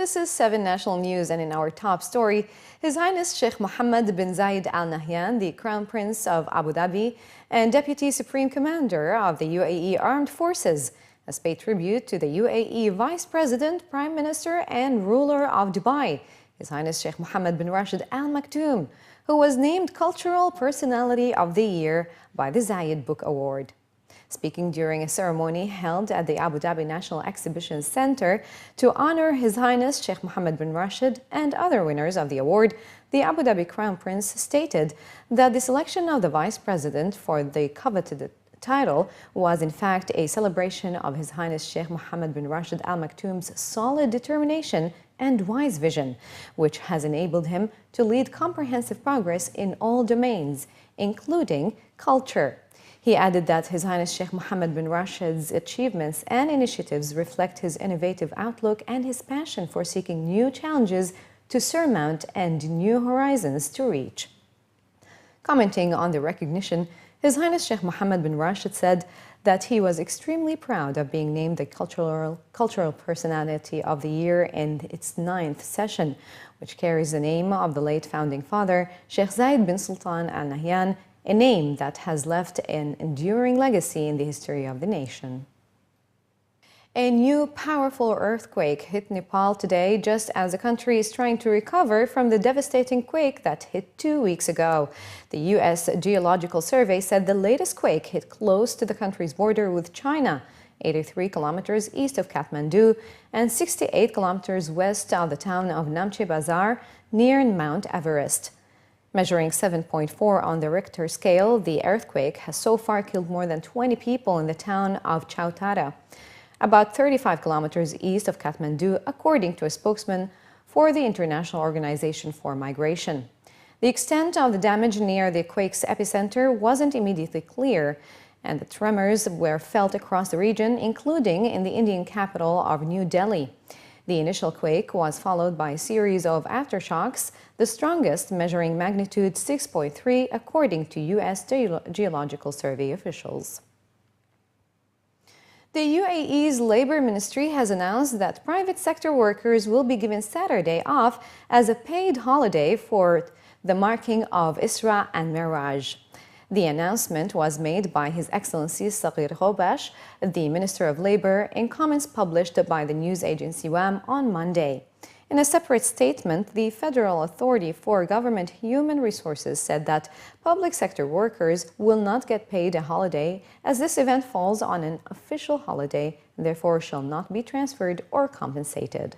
This is 7 National News, and in our top story, His Highness Sheikh Mohammed bin Zayed Al Nahyan, the Crown Prince of Abu Dhabi and Deputy Supreme Commander of the UAE Armed Forces, has paid tribute to the UAE Vice President, Prime Minister and ruler of Dubai, His Highness Sheikh Mohammed bin Rashid Al Maktoum, who was named Cultural Personality of the Year by the Zayed Book Award. Speaking during a ceremony held at the Abu Dhabi National Exhibition Center to honor His Highness Sheikh Mohammed bin Rashid and other winners of the award, the Abu Dhabi Crown Prince stated that the selection of the Vice President for the coveted title was in fact a celebration of His Highness Sheikh Mohammed bin Rashid Al Maktoum's solid determination and wise vision, which has enabled him to lead comprehensive progress in all domains, including culture. He added that His Highness Sheikh Mohammed bin Rashid's achievements and initiatives reflect his innovative outlook and his passion for seeking new challenges to surmount and new horizons to reach. Commenting on the recognition, His Highness Sheikh Mohammed bin Rashid said that he was extremely proud of being named the Cultural Personality of the Year in its 9th session, which carries the name of the late founding father, Sheikh Zayed bin Sultan Al Nahyan, a name that has left an enduring legacy in the history of the nation. A new powerful earthquake hit Nepal today, just as the country is trying to recover from the devastating quake that hit 2 weeks ago. The U.S. Geological Survey said the latest quake hit close to the country's border with China, 83 kilometers east of Kathmandu and 68 kilometers west of the town of Namche Bazar near Mount Everest. Measuring 7.4 on the Richter scale, the earthquake has so far killed more than 20 people in the town of Chautara, about 35 kilometers east of Kathmandu, according to a spokesman for the International Organization for Migration. The extent of the damage near the quake's epicenter wasn't immediately clear, and the tremors were felt across the region, including in the Indian capital of New Delhi. The initial quake was followed by a series of aftershocks, the strongest measuring magnitude 6.3, according to U.S. Geological Survey officials. The UAE's Labor Ministry has announced that private sector workers will be given Saturday off as a paid holiday for the marking of Isra and Miraj. The announcement was made by His Excellency Saghir Ghobash, the Minister of Labor, in comments published by the news agency WAM on Monday. In a separate statement, the Federal Authority for Government Human Resources said that public sector workers will not get paid a holiday, as this event falls on an official holiday and therefore shall not be transferred or compensated.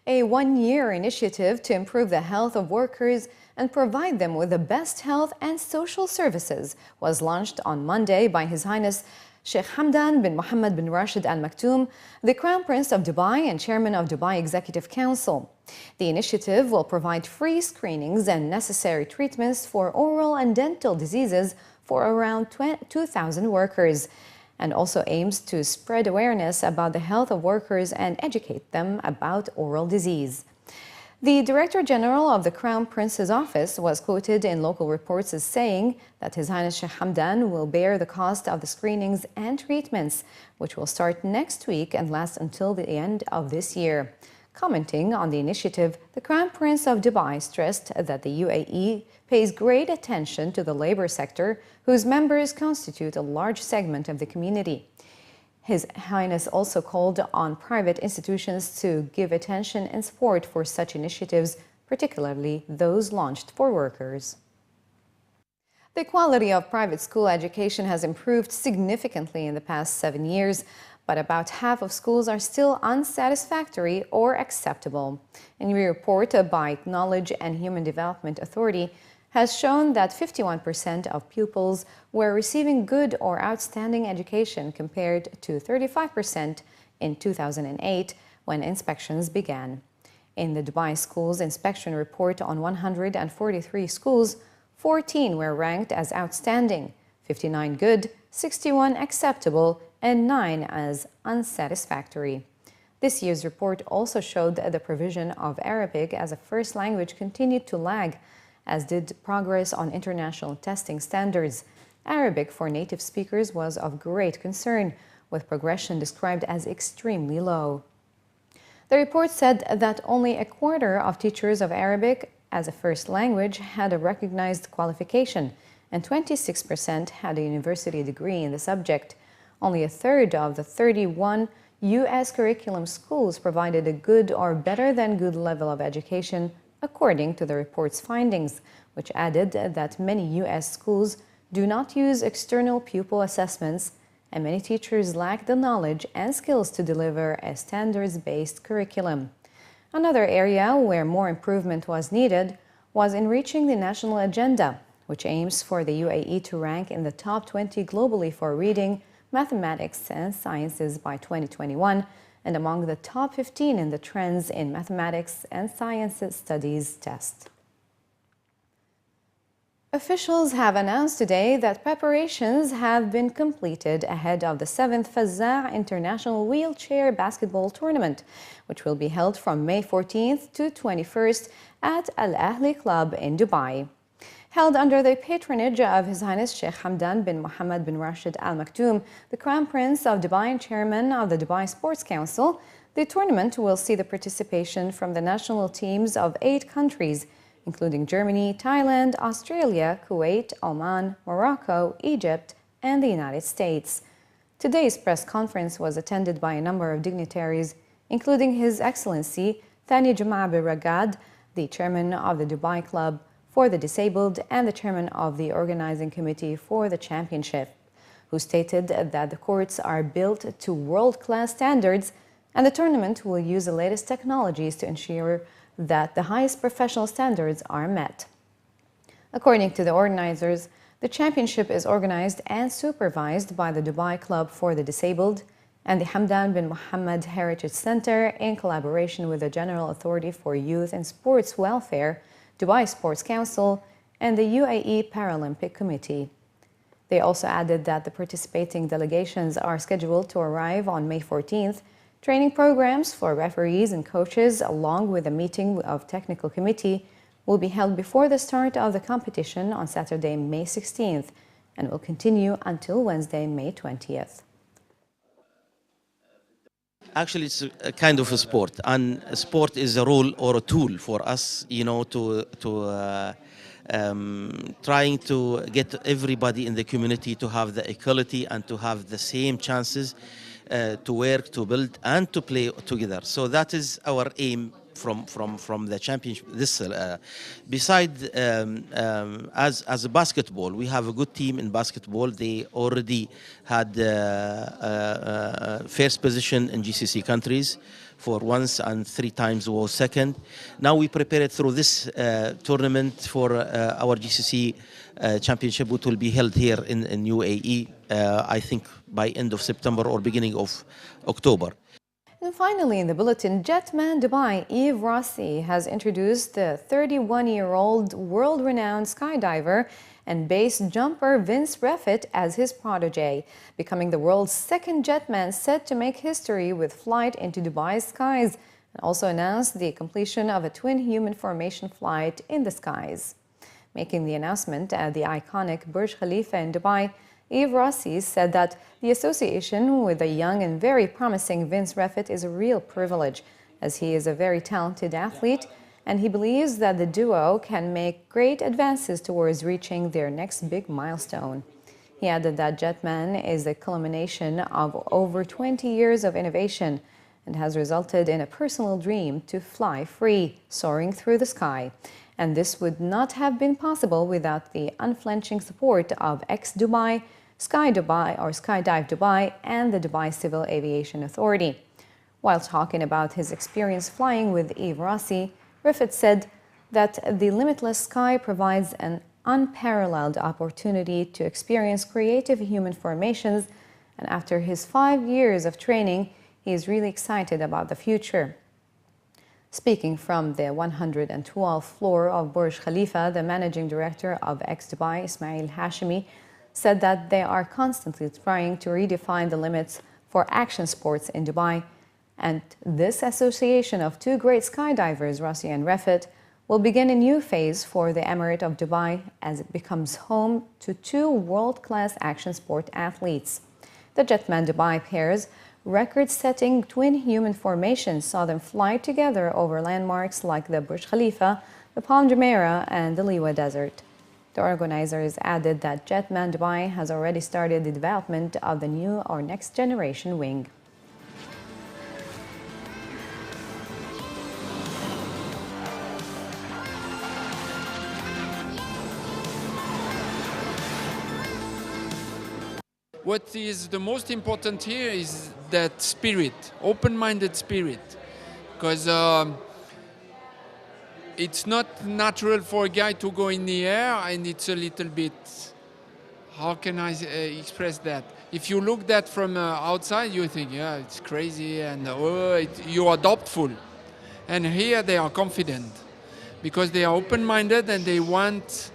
A one-year initiative to improve the health of workers and provide them with the best health and social services was launched on Monday by His Highness Sheikh Hamdan bin Mohammed bin Rashid Al Maktoum, the Crown Prince of Dubai and Chairman of Dubai Executive Council. The initiative will provide free screenings and necessary treatments for oral and dental diseases for around 2,000 workers, and also aims to spread awareness about the health of workers and educate them about oral disease. The Director General of the Crown Prince's office was quoted in local reports as saying that His Highness Sheikh Hamdan will bear the cost of the screenings and treatments, which will start next week and last until the end of this year. Commenting on the initiative, the Crown Prince of Dubai stressed that the UAE pays great attention to the labor sector, whose members constitute a large segment of the community. His Highness also called on private institutions to give attention and support for such initiatives, particularly those launched for workers. The quality of private school education has improved significantly in the past 7 years, but about half of schools are still unsatisfactory or acceptable. A new report by Knowledge and Human Development Authority has shown that 51% of pupils were receiving good or outstanding education compared to 35% in 2008 when inspections began. In the Dubai Schools Inspection Report on 143 schools, 14 were ranked as outstanding, 59 good, 61 acceptable, and 9 as unsatisfactory. This year's report also showed that the provision of Arabic as a first language continued to lag, as did progress on international testing standards. Arabic for native speakers was of great concern, with progression described as extremely low. The report said that only a quarter of teachers of Arabic as a first language had a recognized qualification, and 26% had a university degree in the subject. Only a third of the 31 U.S. curriculum schools provided a good or better than good level of education, according to the report's findings, which added that many U.S. schools do not use external pupil assessments, and many teachers lack the knowledge and skills to deliver a standards-based curriculum. Another area where more improvement was needed was in reaching the national agenda, which aims for the UAE to rank in the top 20 globally for reading, mathematics, and sciences by 2021, and among the top 15 in the Trends in Mathematics and Sciences Studies test. Officials have announced today that preparations have been completed ahead of the 7th Fazza International Wheelchair Basketball Tournament, which will be held from May 14th to 21st at Al Ahli Club in Dubai. Held under the patronage of His Highness Sheikh Hamdan bin Mohammed bin Rashid Al Maktoum, the Crown Prince of Dubai and Chairman of the Dubai Sports Council, the tournament will see the participation from the national teams of 8 countries, including Germany, Thailand, Australia, Kuwait, Oman, Morocco, Egypt, and the United States. Today's press conference was attended by a number of dignitaries, including His Excellency Thani Jama'a bin Ragad, the chairman of the Dubai Club for the Disabled and the chairman of the organizing committee for the championship, who stated that the courts are built to world-class standards and the tournament will use the latest technologies to ensure that the highest professional standards are met. According to the organizers, the championship is organized and supervised by the Dubai Club for the Disabled and the Hamdan bin Mohammed Heritage Center in collaboration with the General Authority for Youth and Sports Welfare, Dubai Sports Council, and the UAE Paralympic Committee. They also added that the participating delegations are scheduled to arrive on May 14th. Training programs for referees and coaches, along with a meeting of technical committee, will be held before the start of the competition on Saturday, May 16th, and will continue until Wednesday, May 20th. Actually, it's a kind of a sport, and a sport is a role or a tool for us, trying to get everybody in the community to have the equality and to have the same chances to work, to build, and to play together. So that is our aim from the championship. This, besides, as a basketball, we have a good team in basketball. They already had first position in GCC countries for once and 3 times was second. Now we prepare it through this tournament for our GCC championship, which will be held here in UAE, I think by end of September or beginning of October. And finally, in the bulletin, Jetman Dubai Yves Rossy has introduced the 31-year-old world-renowned skydiver and base jumper Vince Reffet as his protege, becoming the world's second jetman set to make history with flight into Dubai's skies, and also announced the completion of a twin human formation flight in the skies. Making the announcement at the iconic Burj Khalifa in Dubai, Yves Rossy said that the association with the young and very promising Vince Reffet is a real privilege, as he is a very talented athlete, and he believes that the duo can make great advances towards reaching their next big milestone. He added that Jetman is a culmination of over 20 years of innovation and has resulted in a personal dream to fly free, soaring through the sky. And this would not have been possible without the unflinching support of ex-Dubai, Skydive Dubai, and the Dubai Civil Aviation Authority. While talking about his experience flying with Yves Rossy, Reffet said that the limitless sky provides an unparalleled opportunity to experience creative human formations, and after his 5 years of training, he is really excited about the future. Speaking from the 112th floor of Burj Khalifa, the managing director of ex-Dubai, Ismail Hashimi, said that they are constantly trying to redefine the limits for action sports in Dubai, and this association of 2 great skydivers, Rossy and Reffet, will begin a new phase for the Emirate of Dubai as it becomes home to 2 world-class action sport athletes. The Jetman Dubai pairs record-setting twin human formations saw them fly together over landmarks like the Burj Khalifa, the Palm Jumeirah, and the Liwa Desert. The organizers added that Jetman Dubai has already started the development of the new or next generation wing. What is the most important here is that spirit, open-minded spirit, because it's not natural for a guy to go in the air, and it's a little bit, how can I express that? If you look that from outside, you think, yeah, it's crazy, and you are doubtful. And here they are confident, because they are open-minded and they want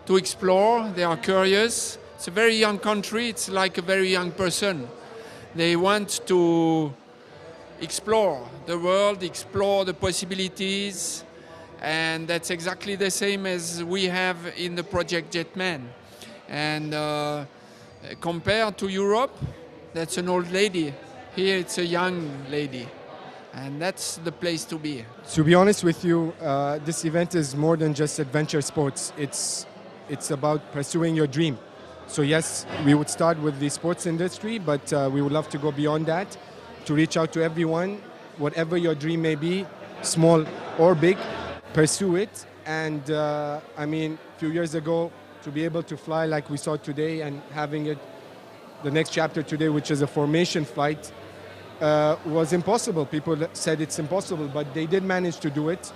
to explore, they are curious. It's a very young country, it's like a very young person. They want to explore the world, explore the possibilities, and that's exactly the same as we have in the project Jetman. And compared to Europe, that's an old lady. Here it's a young lady, and that's the place to be. To be honest with you, this event is more than just adventure sports. It's about pursuing your dream. So yes, we would start with the sports industry, but we would love to go beyond that, to reach out to everyone, whatever your dream may be, small or big, pursue it. And I mean, a few years ago, to be able to fly like we saw today and having it, the next chapter today, which is a formation flight, was impossible. People said it's impossible, but they did manage to do it.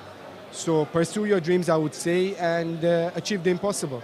So pursue your dreams, I would say, and achieve the impossible.